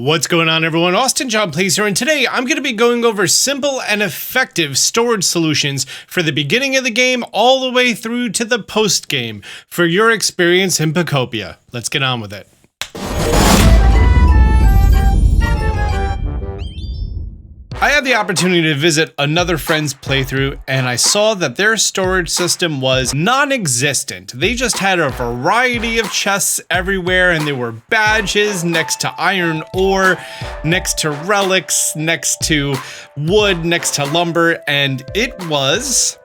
What's going on, everyone? Austin John Plays here, and today I'm going to be going over simple and effective storage solutions for the beginning of the game all the way through to the post-game for your experience in Pokopia. Let's get on with it. I had the opportunity to visit another friend's playthrough, and I saw that their storage system was non-existent. They just had a variety of chests everywhere, and there were badges next to iron ore, next to relics, next to wood, next to lumber, and it was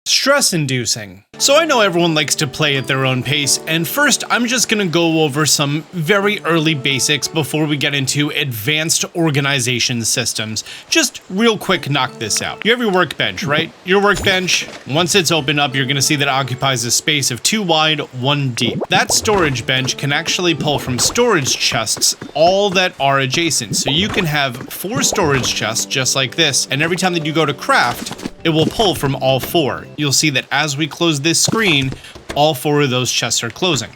stress-inducing. So I know everyone likes to play at their own pace, and first I'm just gonna go over some very early basics before we get into advanced organization systems. Just real quick, knock this out. You have your workbench, right? Your workbench, once it's opened up, you're gonna see that it occupies a space of 2 wide, 1 deep. That storage bench can actually pull from storage chests all that are adjacent. So you can have 4 storage chests just like this, and every time that you go to craft, it will pull from all 4. You'll see that as we close this screen, all 4 of those chests are closing.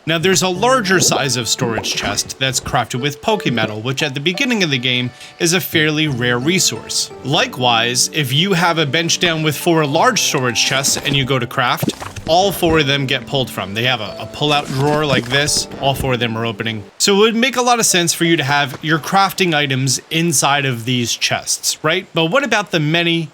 Now there's a larger size of storage chest that's crafted with Pokemetal, which at the beginning of the game is a fairly rare resource. Likewise, if you have a bench down with 4 large storage chests and you go to craft, all 4 of them get pulled from. They have a pull-out drawer like this, all 4 of them are opening. So it would make a lot of sense for you to have your crafting items inside of these chests, right? But what about the many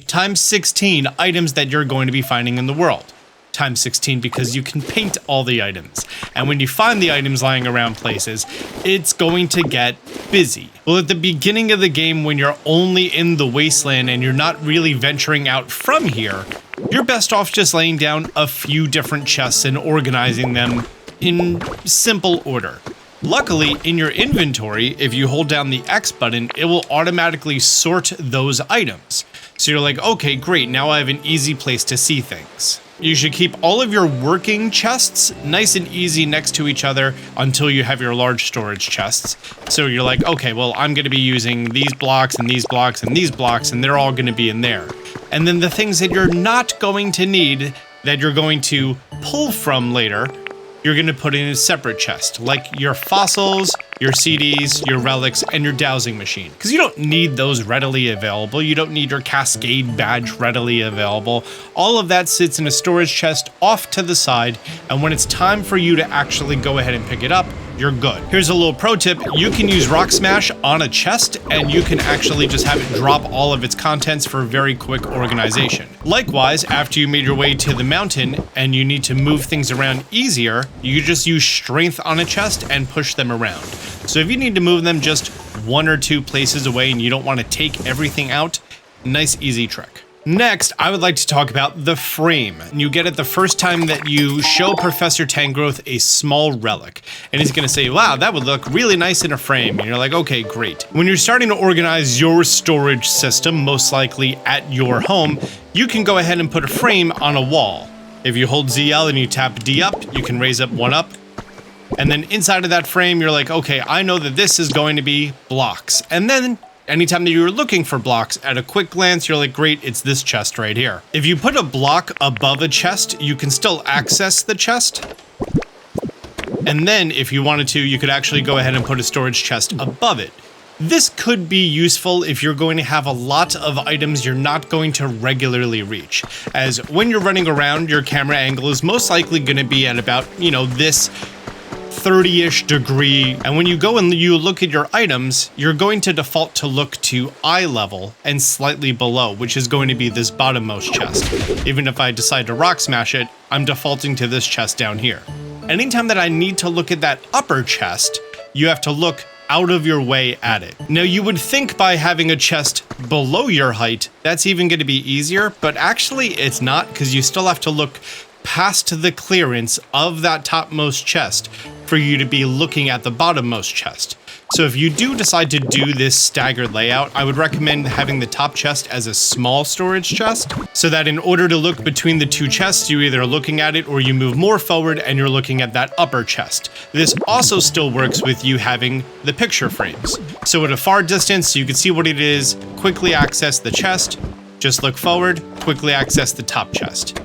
times 16 items that you're going to be finding in the world? Times 16 because you can paint all the items. And when you find the items lying around places, it's going to get busy. Well, at the beginning of the game, when you're only in the wasteland and you're not really venturing out from here, you're best off just laying down a few different chests and organizing them in simple order. Luckily, in your inventory, if you hold down the X button, it will automatically sort those items. So you're like, okay, great, now I have an easy place to see things. You should keep all of your working chests nice and easy next to each other until you have your large storage chests. So you're like, okay, well, I'm going to be using these blocks and these blocks and these blocks, and they're all going to be in there. And then the things that you're not going to need, that you're going to pull from later, you're going to put in a separate chest, like your fossils, your CDs, your relics, and your dowsing machine. Because you don't need those readily available. You don't need your Cascade badge readily available. All of that sits in a storage chest off to the side, and when it's time for you to actually go ahead and pick it up, you're good. Here's a little pro tip. You can use Rock Smash on a chest, and you can actually just have it drop all of its contents for very quick organization. Likewise, after you made your way to the mountain and you need to move things around easier, you just use Strength on a chest and push them around. So if you need to move them just 1 or 2 places away and you don't want to take everything out, nice easy trick. Next, I would like to talk about the frame. You get it the first time that you show Professor Tangrowth a small relic. And he's gonna say, wow, that would look really nice in a frame. And you're like, okay, great. When you're starting to organize your storage system, most likely at your home, you can go ahead and put a frame on a wall. If you hold ZL and you tap D up, you can raise up 1 up. And then inside of that frame, you're like, okay, I know that this is going to be blocks. And then anytime that you're looking for blocks, at a quick glance, you're like, great, it's this chest right here. If you put a block above a chest, you can still access the chest. And then if you wanted to, you could actually go ahead and put a storage chest above it. This could be useful if you're going to have a lot of items you're not going to regularly reach. As when you're running around, your camera angle is most likely going to be at about, this 30-ish degree, and when you go and you look at your items, you're going to default to look to eye level and slightly below, which is going to be this bottommost chest. Even if I decide to Rock Smash it, I'm defaulting to this chest down here. Anytime that I need to look at that upper chest, you have to look out of your way at it. Now you would think by having a chest below your height, that's even going to be easier, but actually it's not, because you still have to look past the clearance of that topmost chest for you to be looking at the bottommost chest. So if you do decide to do this staggered layout, I would recommend having the top chest as a small storage chest, so that in order to look between the 2 chests, you either are looking at it or you move more forward and you're looking at that upper chest. This also still works with you having the picture frames. So at a far distance, you can see what it is, quickly access the chest, just look forward, quickly access the top chest.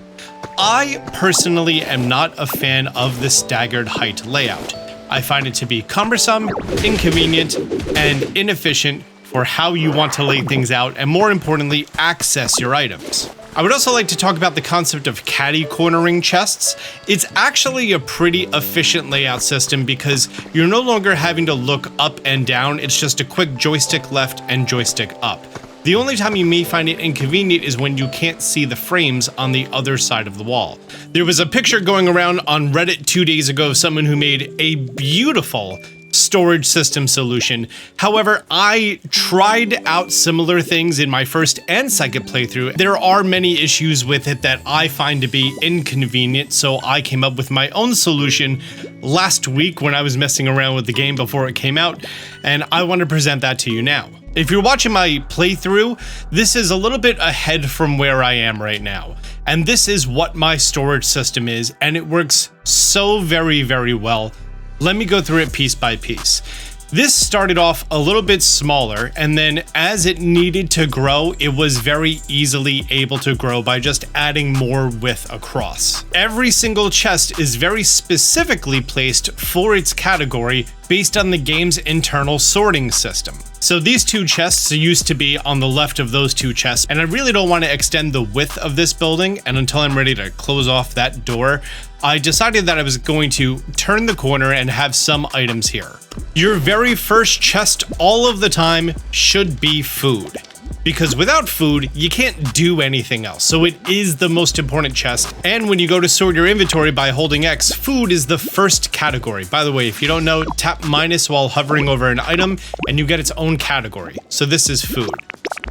I personally am not a fan of the staggered height layout. I find it to be cumbersome, inconvenient, and inefficient for how you want to lay things out, and more importantly, access your items. I would also like to talk about the concept of caddy cornering chests. It's actually a pretty efficient layout system because you're no longer having to look up and down, it's just a quick joystick left and joystick up. The only time you may find it inconvenient is when you can't see the frames on the other side of the wall. There was a picture going around on Reddit 2 days ago of someone who made a beautiful storage system solution. However, I tried out similar things in my first and second playthrough. There are many issues with it that I find to be inconvenient, so I came up with my own solution last week when I was messing around with the game before it came out, and I want to present that to you now. If you're watching my playthrough, this is a little bit ahead from where I am right now. And this is what my storage system is, and it works so very, very well. Let me go through it piece by piece. This started off a little bit smaller, and then as it needed to grow, it was very easily able to grow by just adding more width across. Every single chest is very specifically placed for its category based on the game's internal sorting system. So these two chests used to be on the left of those two chests, and I really don't want to extend the width of this building, and until I'm ready to close off that door, I decided that I was going to turn the corner and have some items here. Your very first chest all of the time should be food, because without food, you can't do anything else. So it is the most important chest. And when you go to sort your inventory by holding X, food is the first category. By the way, if you don't know, tap minus while hovering over an item and you get its own category. So this is food.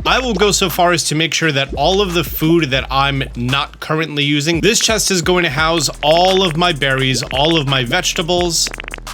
I will go so far as to make sure that all of the food that I'm not currently using, this chest is going to house all of my berries, all of my vegetables,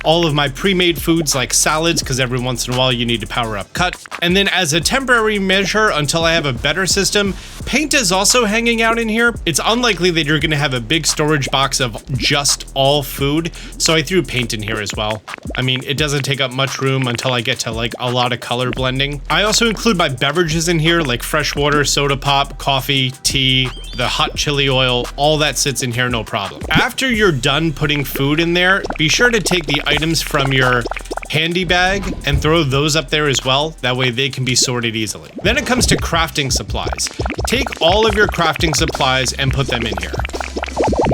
all of my pre-made foods like salads, because every once in a while you need to power up cut. And then as a temporary measure until I have a better system, paint is also hanging out in here. It's unlikely that you're going to have a big storage box of just all food, so I threw paint in here as well. I mean, it doesn't take up much room until I get to like a lot of color blending. I also include my beverages in here, like fresh water, soda pop, coffee, tea, the hot chili oil, all that sits in here, no problem. After you're done putting food in there, be sure to take the items from your handy bag and throw those up there as well. That way they can be sorted easily. Then it comes to crafting supplies. Take all of your crafting supplies and put them in here.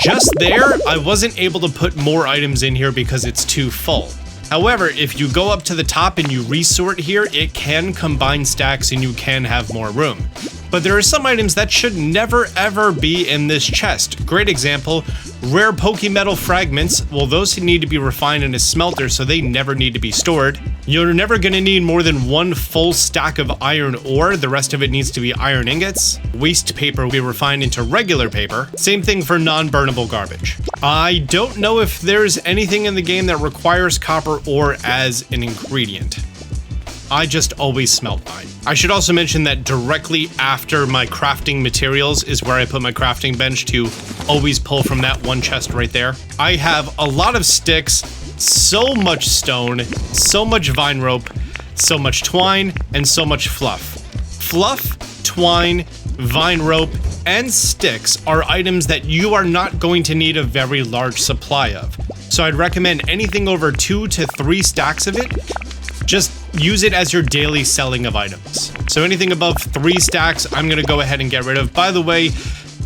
Just there, I wasn't able to put more items in here because it's too full. However, if you go up to the top and you resort here, it can combine stacks and you can have more room. But there are some items that should never ever be in this chest. Great example, rare Pokemetal fragments. Well, those need to be refined in a smelter, so they never need to be stored. You're never going to need more than one full stack of iron ore. The rest of it needs to be iron ingots. Waste paper will be refined into regular paper. Same thing for non-burnable garbage. I don't know if there's anything in the game that requires copper ore as an ingredient. I just always smelt mine. I should also mention that directly after my crafting materials is where I put my crafting bench to always pull from that one chest right there. I have a lot of sticks, so much stone, so much vine rope, so much twine, and so much fluff. Fluff, twine, vine rope, and sticks are items that you are not going to need a very large supply of. So I'd recommend anything over 2 to 3 stacks of it. Just use it as your daily selling of items. So anything above 3 stacks, I'm gonna go ahead and get rid of. By the way,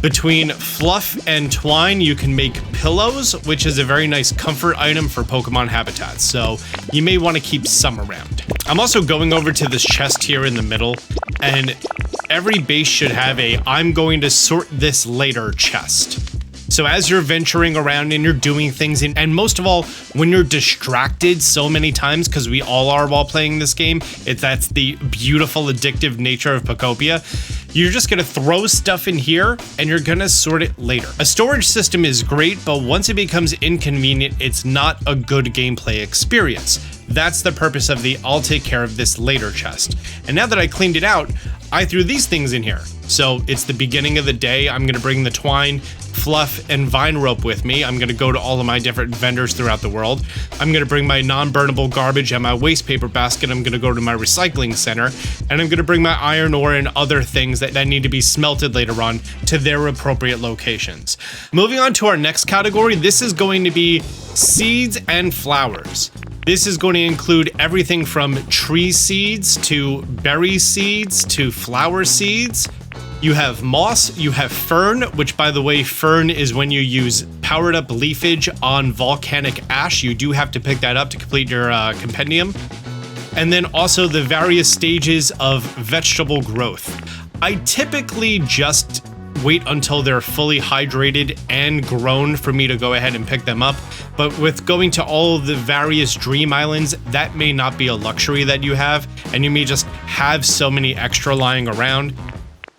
between fluff and twine, you can make pillows, which is a very nice comfort item for Pokemon habitats. So you may want to keep some around. I'm also going over to this chest here in the middle, and every base should have a I'm going to sort this later chest. So as you're venturing around and you're doing things, and most of all, when you're distracted so many times, because we all are while playing this game, that's the beautiful addictive nature of Pokopia, you're just gonna throw stuff in here and you're gonna sort it later. A storage system is great, but once it becomes inconvenient, it's not a good gameplay experience. That's the purpose of the I'll take care of this later chest. And now that I cleaned it out, I threw these things in here. So it's the beginning of the day. I'm gonna bring the twine, fluff, and vine rope with me. I'm gonna go to all of my different vendors throughout the world. I'm gonna bring my non-burnable garbage and my waste paper basket. I'm gonna go to my recycling center, and I'm gonna bring my iron ore and other things that need to be smelted later on to their appropriate locations. Moving on to our next category, this is going to be seeds and flowers. This is going to include everything from tree seeds to berry seeds to flower seeds. You have moss, you have fern, which by the way, fern is when you use powered up leafage on volcanic ash. You do have to pick that up to complete your compendium. And then also the various stages of vegetable growth. I typically just wait until they're fully hydrated and grown for me to go ahead and pick them up. But with going to all of the various dream islands, that may not be a luxury that you have, and you may just have so many extra lying around.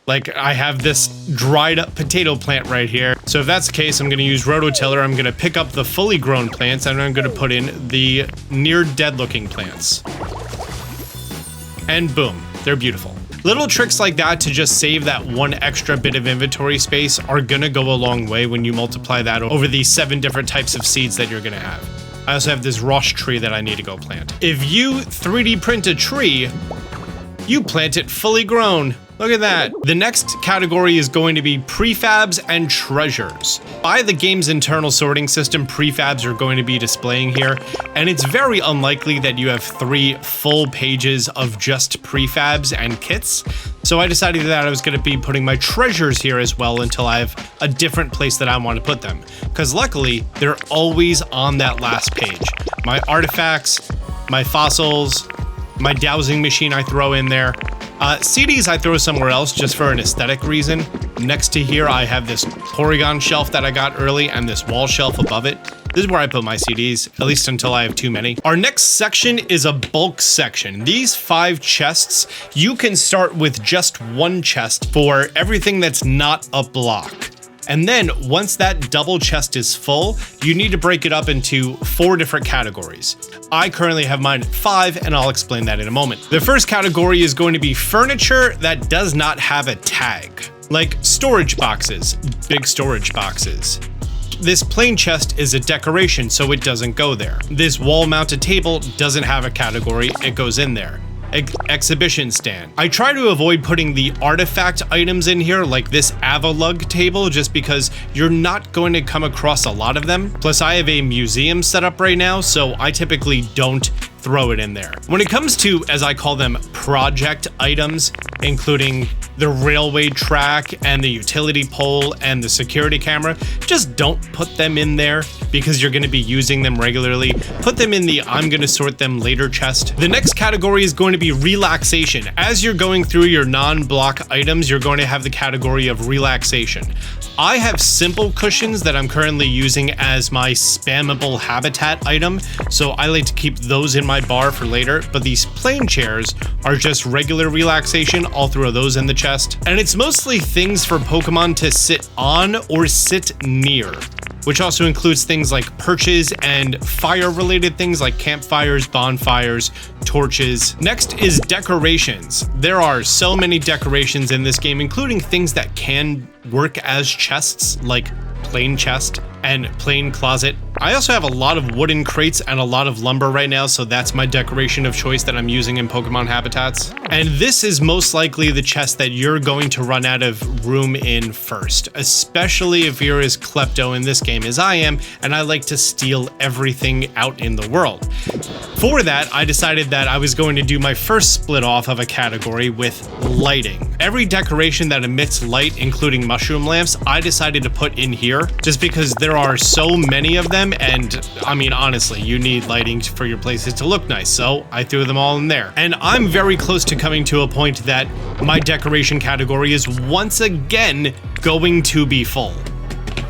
Like I have this dried up potato plant right here. So if that's the case, I'm gonna use rototiller. I'm gonna pick up the fully grown plants and I'm gonna put in the near dead looking plants. And boom, they're beautiful. Little tricks like that to just save that one extra bit of inventory space are gonna go a long way when you multiply that over the 7 different types of seeds that you're gonna have. I also have this rush tree that I need to go plant. If you 3D print a tree, you plant it fully grown. Look at that. The next category is going to be prefabs and treasures. By the game's internal sorting system, prefabs are going to be displaying here, and it's very unlikely that you have 3 full pages of just prefabs and kits. So I decided that I was going to be putting my treasures here as well until I have a different place that I want to put them. Because luckily, they're always on that last page. My artifacts, my fossils, my dowsing machine I throw in there. CDs I throw somewhere else just for an aesthetic reason. Next to here I have this Porygon shelf that I got early and this wall shelf above it. This is where I put my CDs, at least until I have too many. Our next section is a bulk section. These 5 chests, you can start with just 1 chest for everything that's not a block. And then once that double chest is full, you need to break it up into 4 different categories. I currently have mine at 5, and I'll explain that in a moment. The first category is going to be furniture that does not have a tag, like storage boxes, big storage boxes. This plain chest is a decoration, so it doesn't go there. This wall-mounted table doesn't have a category, it goes in there. Exhibition stand. I try to avoid putting the artifact items in here like this Avalug table just because you're not going to come across a lot of them. Plus I have a museum set up right now, so I typically don't throw it in there. When it comes to, as I call them, project items, including the railway track and the utility pole and the security camera, just don't put them in there because you're going to be using them regularly. Put them in the I'm going to sort them later chest. The next category is going to be relaxation. As you're going through your non-block items, you're going to have the category of relaxation. I have simple cushions that I'm currently using as my spammable habitat item, so I like to keep those in my bar for later, but these plain chairs are just regular relaxation. I'll throw those in the chest. And it's mostly things for Pokemon to sit on or sit near, which also includes things like perches and fire-related things like campfires, bonfires, torches. Next is decorations. There are so many decorations in this game, including things that can work as chests, like plain chest and plain closet. I also have a lot of wooden crates and a lot of lumber right now, so that's my decoration of choice that I'm using in Pokemon habitats. And this is most likely the chest that you're going to run out of room in first, especially if you're as klepto in this game as I am, and I like to steal everything out in the world. For that, I decided that I was going to do my first split off of a category with lighting. Every decoration that emits light, including mushroom lamps, I decided to put in here just because there are so many of them, and I mean, honestly, you need lighting for your places to look nice, so I threw them all in there. And I'm very close to coming to a point that my decoration category is once again going to be full.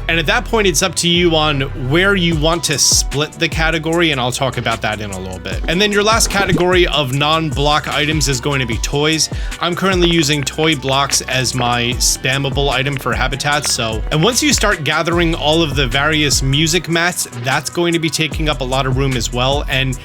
And at that point, it's up to you on where you want to split the category, and I'll talk about that in a little bit. And then your last category of non-block items is going to be toys. I'm currently using toy blocks as my spammable item for habitats, and once you start gathering all of the various music mats, that's going to be taking up a lot of room as well. And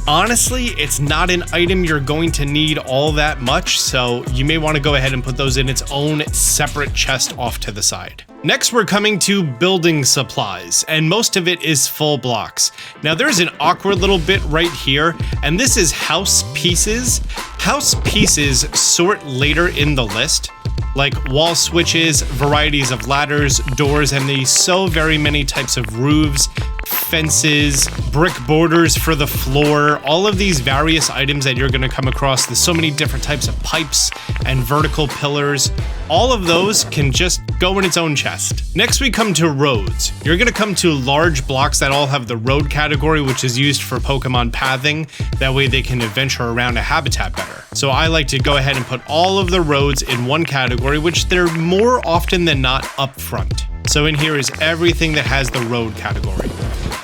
honestly, it's not an item you're going to need all that much, so you may want to go ahead and put those in its own separate chest off to the side. Next, we're coming to building supplies, and most of it is full blocks. Now, there's an awkward little bit right here, and this is house pieces. House pieces sort later in the list, like wall switches, varieties of ladders, doors, and the so very many types of roofs, fences, brick borders for the floor, all of these various items that you're going to come across. There's so many different types of pipes and vertical pillars. All of those can just go in its own chest. Next, we come to roads. You're going to come to large blocks that all have the road category, which is used for Pokemon pathing. That way they can adventure around a habitat better. So I like to go ahead and put all of the roads in one category, which they're more often than not up front. So in here is everything that has the road category.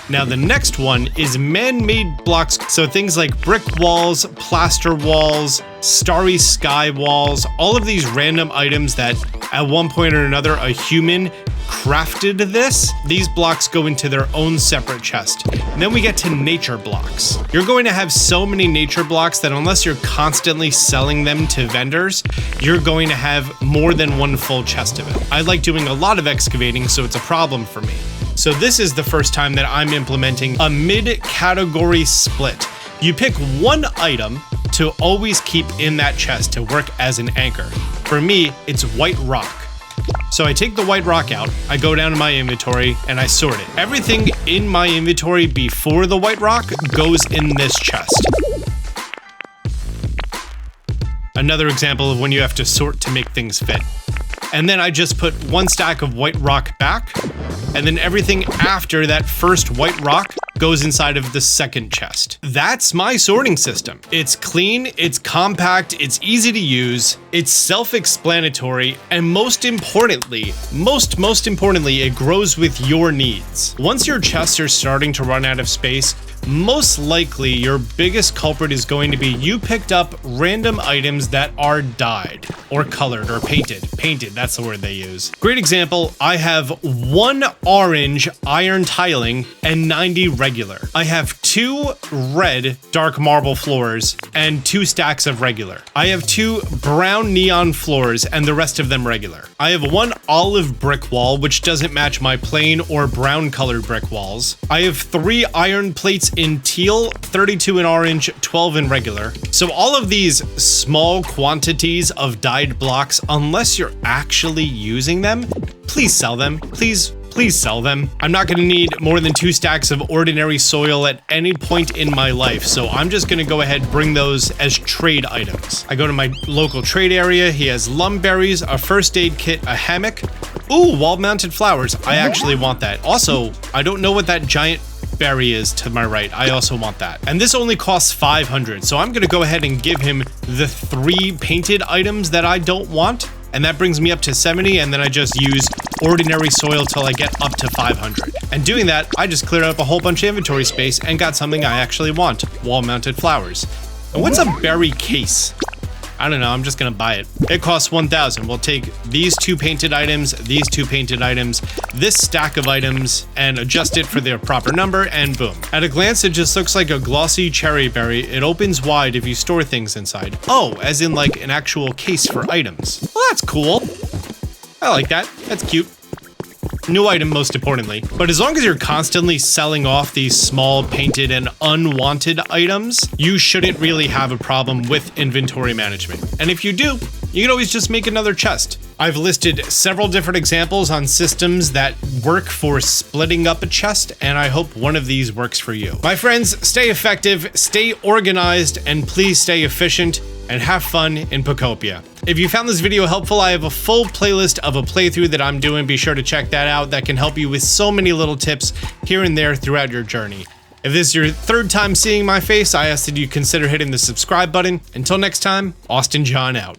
Now the next one is man-made blocks, so things like brick walls, plaster walls, starry sky walls, all of these random items that at one point or another a human crafted this. These blocks go into their own separate chest. And then we get to nature blocks. You're going to have so many nature blocks that unless you're constantly selling them to vendors, you're going to have more than one full chest of it. I like doing a lot of excavating, so it's a problem for me. So this is the first time that I'm implementing a mid-category split. You pick one item to always keep in that chest to work as an anchor. For me, it's white rock. So I take the white rock out, I go down to my inventory, and I sort it. Everything in my inventory before the white rock goes in this chest. Another example of when you have to sort to make things fit. And then I just put one stack of white rock back, and then everything after that first white rock goes inside of the second chest. That's my sorting system. It's clean, it's compact, it's easy to use, it's self-explanatory, and most importantly, it grows with your needs. Once your chests are starting to run out of space, most likely your biggest culprit is going to be you picked up random items that are dyed or colored or painted. Painted, that's the word they use. Great example, I have 1 orange iron tiling and 90 regular. I have 2 red dark marble floors and 2 stacks of regular. I have 2 brown neon floors and the rest of them regular. I have 1 olive brick wall, which doesn't match my plain or brown colored brick walls. I have 3 iron plates in teal, 32 in orange, 12 in regular. So all of these small quantities of dyed blocks, unless you're actually using them, please sell them. Please sell them. I'm not gonna need more than 2 stacks of ordinary soil at any point in my life, so I'm just gonna go ahead and bring those as trade items. I go to my local trade area. He has lumberries, a first aid kit, a hammock. Ooh, wall-mounted flowers. I actually want that. Also, I don't know what that giant berry is to my right. I also want that. And this only costs 500, so I'm gonna go ahead and give him the 3 painted items that I don't want, and that brings me up to 70, and then I just use ordinary soil till I get up to 500. And doing that, I just cleared up a whole bunch of inventory space and got something I actually want, wall-mounted flowers. And what's a berry case? I don't know, I'm just gonna buy it. It costs 1,000. We'll take these 2 painted items, these 2 painted items, this stack of items, and adjust it for their proper number, and boom. At a glance, it just looks like a glossy cherry berry. It opens wide if you store things inside. Oh, as in like an actual case for items. Well, that's cool. I like that. That's cute. New item, most importantly. But as long as you're constantly selling off these small painted and unwanted items, you shouldn't really have a problem with inventory management. And if you do, you can always just make another chest. I've listed several different examples on systems that work for splitting up a chest, and I hope one of these works for you. My friends, stay effective, stay organized, and please stay efficient, and have fun in Pokopia. If you found this video helpful, I have a full playlist of a playthrough that I'm doing. Be sure to check that out. That can help you with so many little tips here and there throughout your journey. If this is your 3rd time seeing my face, I ask that you consider hitting the subscribe button. Until next time, Austin John out.